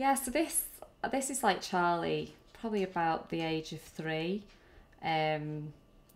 Yeah, so this is like Charlie, probably about the age of 3.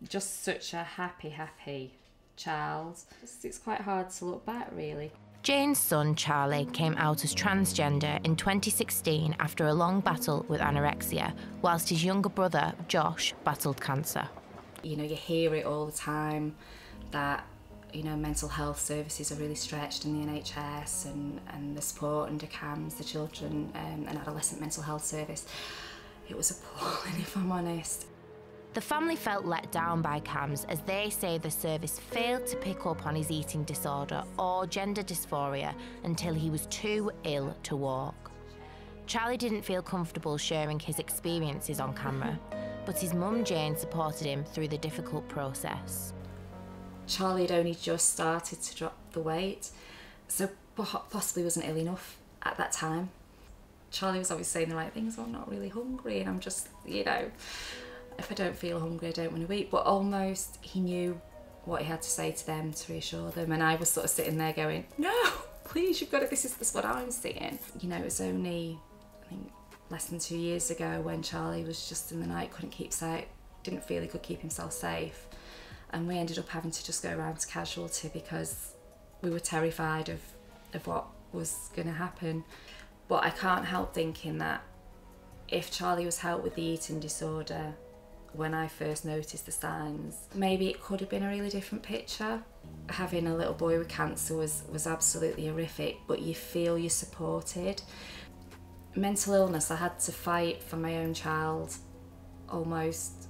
Just such a happy child. It's quite hard to look back, really. Jane's son, Charlie, came out as transgender in 2016 after a long battle with anorexia, whilst his younger brother, Josh, battled cancer. You know, you hear it all the time that, you know, mental health services are really stretched in the NHS and the support under CAMHS, the Children and Adolescent Mental Health Service. It was appalling, if I'm honest. The family felt let down by CAMHS as they say the service failed to pick up on his eating disorder or gender dysphoria until he was too ill to walk. Charlie didn't feel comfortable sharing his experiences on camera, but his mum Jane supported him through the difficult process. Charlie had only just started to drop the weight, so possibly wasn't ill enough at that time. Charlie was always saying the right things, well, I'm not really hungry, and I'm just, you know, if I don't feel hungry, I don't want to eat. But almost he knew what he had to say to them to reassure them, and I was sort of sitting there going, no, please, you've got it, this is what I'm seeing. You know, it was only, I think, less than 2 years ago when Charlie was just in the night, couldn't keep sight, didn't feel he could keep himself safe. And we ended up having to just go around to casualty because we were terrified of what was going to happen. But I can't help thinking that if Charlie was helped with the eating disorder when I first noticed the signs, maybe it could have been a really different picture. Having a little boy with cancer was absolutely horrific, but you feel you're supported. Mental illness, I had to fight for my own child, almost.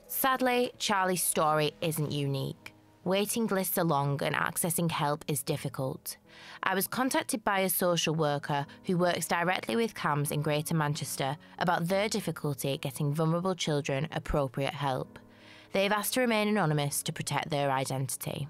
Sadly, Charlie's story isn't unique. Waiting lists are long and accessing help is difficult. I was contacted by a social worker who works directly with CAMHS in Greater Manchester about their difficulty getting vulnerable children appropriate help. They've asked to remain anonymous to protect their identity.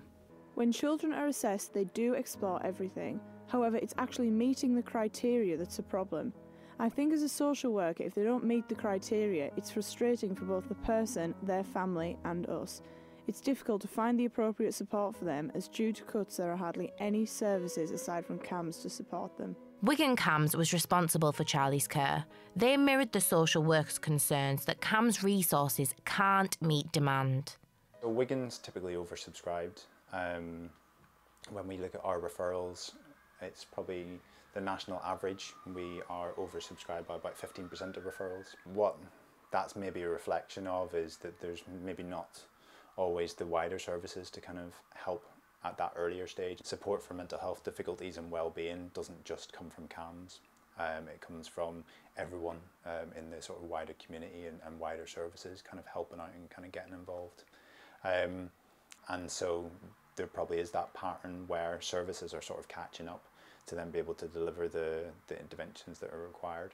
When children are assessed, they do explore everything. However, it's actually meeting the criteria that's a problem. I think as a social worker, if they don't meet the criteria, it's frustrating for both the person, their family and us. It's difficult to find the appropriate support for them as due to cuts there are hardly any services aside from CAMHS to support them. Wigan CAMHS was responsible for Charlie's care. They mirrored the social workers' concerns that CAMHS resources can't meet demand. So Wigan's typically oversubscribed. When we look at our referrals, it's probably the national average. We are oversubscribed by about 15% of referrals. What that's maybe a reflection of is that there's maybe not always the wider services to kind of help at that earlier stage. Support for mental health difficulties and well-being doesn't just come from CAMHS. It comes from everyone in the sort of wider community and wider services kind of helping out and kind of getting involved. And so there probably is that pattern where services are sort of catching up to then be able to deliver the interventions that are required.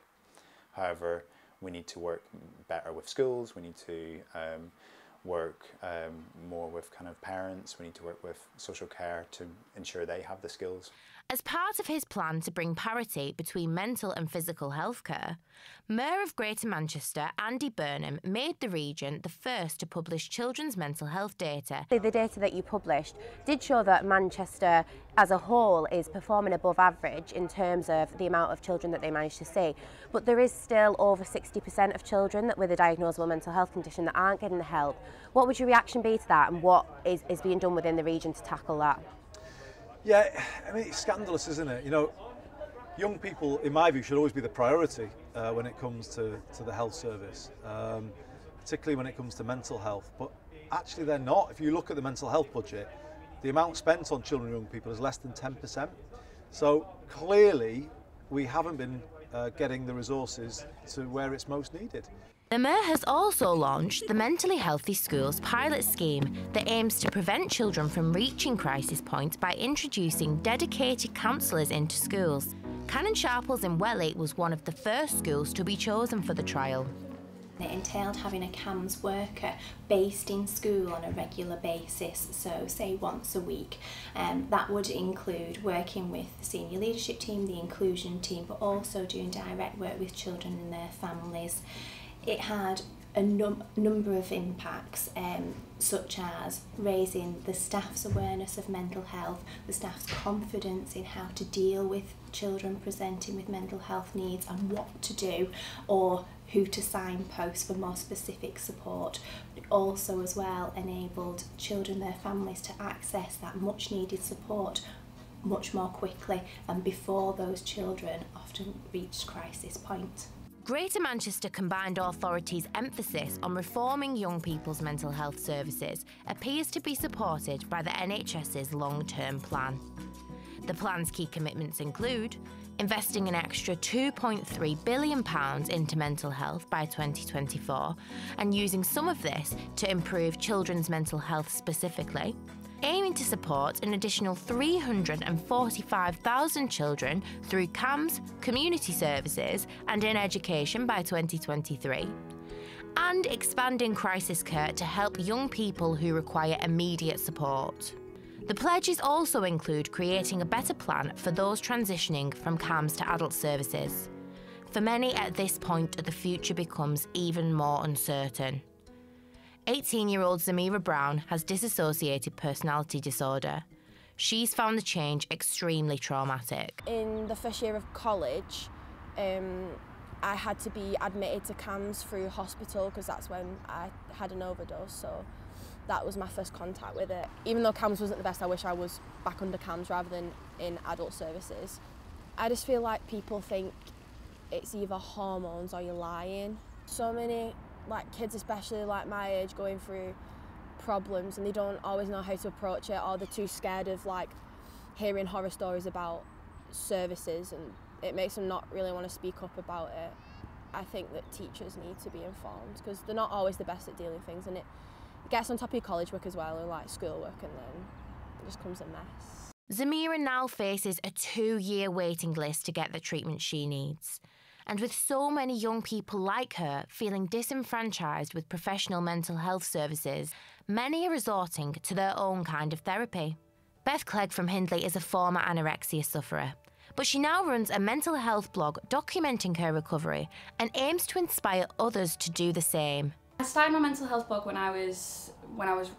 However, we need to work better with schools, we need to work more with kind of parents, we need to work with social care to ensure they have the skills. As part of his plan to bring parity between mental and physical healthcare, Mayor of Greater Manchester, Andy Burnham, made the region the first to publish children's mental health data. The data that you published did show that Manchester as a whole is performing above average in terms of the amount of children that they manage to see, but there is still over 60% of children with a diagnosable mental health condition that aren't getting the help. What would your reaction be to that, and what is being done within the region to tackle that? Yeah, I mean, it's scandalous, isn't it? You know, young people, in my view, should always be the priority when it comes to the health service, particularly when it comes to mental health. But actually they're not. If you look at the mental health budget, the amount spent on children and young people is less than 10%. So clearly we haven't been getting the resources to where it's most needed. The Mayor has also launched the Mentally Healthy Schools pilot scheme that aims to prevent children from reaching crisis points by introducing dedicated counsellors into schools. Cannon Sharples in Welly was one of the first schools to be chosen for the trial. It entailed having a CAMHS worker based in school on a regular basis, so say once a week. That would include working with the senior leadership team, the inclusion team, but also doing direct work with children and their families. It had a number of impacts, such as raising the staff's awareness of mental health, the staff's confidence in how to deal with children presenting with mental health needs and what to do, or who to signpost for more specific support. It also as well enabled children, their families, to access that much needed support much more quickly and before those children often reached crisis point. Greater Manchester Combined Authority's emphasis on reforming young people's mental health services appears to be supported by the NHS's long-term plan. The plan's key commitments include investing an extra £2.3 billion into mental health by 2024 and using some of this to improve children's mental health specifically, aiming to support an additional 345,000 children through CAMHS, community services and in education by 2023, and expanding crisis care to help young people who require immediate support. The pledges also include creating a better plan for those transitioning from CAMHS to adult services. For many at this point, the future becomes even more uncertain. 18-year-old Zamira Brown has dissociated personality disorder. She's found the change extremely traumatic. In the first year of college, I had to be admitted to CAMHS through hospital because that's when I had an overdose, so that was my first contact with it. Even though CAMHS wasn't the best, I wish I was back under CAMHS rather than in adult services. I just feel like people think it's either hormones or you're lying. So many kids, especially my age, going through problems and they don't always know how to approach it, or they're too scared of hearing horror stories about services, and it makes them not really want to speak up about it. I think that teachers need to be informed because they're not always the best at dealing with things, and it gets on top of your college work as well, and schoolwork, and then it just comes a mess. Zamira now faces a 2-year waiting list to get the treatment she needs. And with so many young people like her feeling disenfranchised with professional mental health services, many are resorting to their own kind of therapy. Beth Clegg from Hindley is a former anorexia sufferer, but she now runs a mental health blog documenting her recovery and aims to inspire others to do the same. I started my mental health blog when I was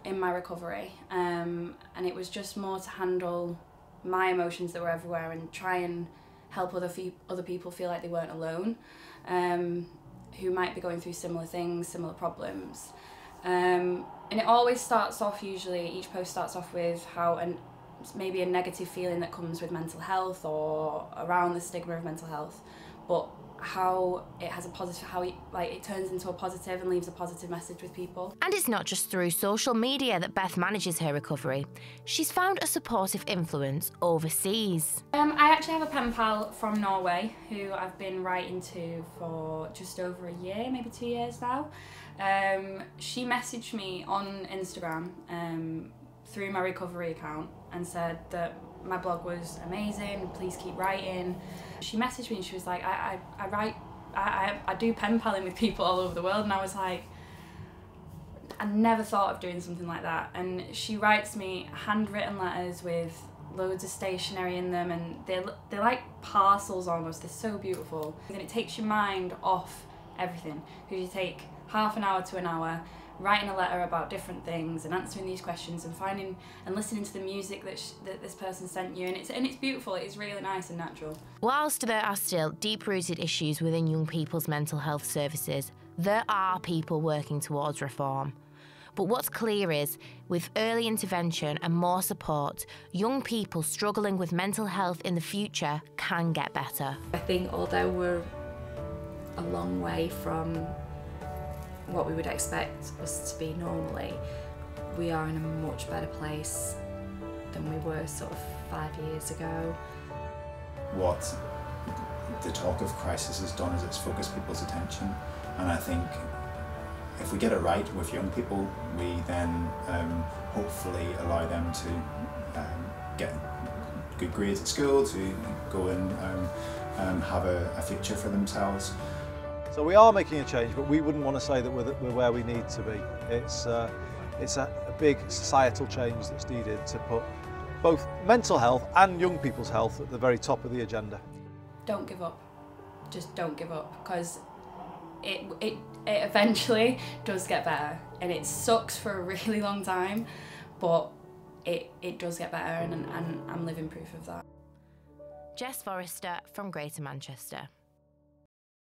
in my recovery, and it was just more to handle my emotions that were everywhere and try and help other people feel like they weren't alone, who might be going through similar things, similar problems. And it always starts off, usually, each post starts off with maybe a negative feeling that comes with mental health or around the stigma of mental health, but how it has a positive, how it turns into a positive and leaves a positive message with people. And it's not just through social media that Beth manages her recovery. She's found a supportive influence overseas. I actually have a pen pal from Norway who I've been writing to for just over a year, maybe 2 years now. She messaged me on Instagram through my recovery account and said that my blog was amazing, please keep writing. She messaged me and she was like, I do pen paling with people all over the world, and I was like, I never thought of doing something like that. And she writes me handwritten letters with loads of stationery in them, and they're like parcels almost, they're so beautiful. And it takes your mind off everything, because you take half an hour to an hour writing a letter about different things and answering these questions and finding and listening to the music that this person sent you, and it's beautiful. It's really nice and natural. Whilst there are still deep-rooted issues within young people's mental health services, there are people working towards reform. But what's clear is, with early intervention and more support, young people struggling with mental health in the future can get better. I think although we're a long way from what we would expect us to be normally, we are in a much better place than we were sort of 5 years ago. What the talk of crisis has done is it's focused people's attention, and I think if we get it right with young people, we then hopefully allow them to get good grades at school, to go and have a future for themselves. So we are making a change, but we wouldn't want to say that we're where we need to be. It's a big societal change that's needed to put both mental health and young people's health at the very top of the agenda. Don't give up. Just don't give up, because it eventually does get better, and it sucks for a really long time, but it does get better, and I'm living proof of that. Jess Forrester from Greater Manchester.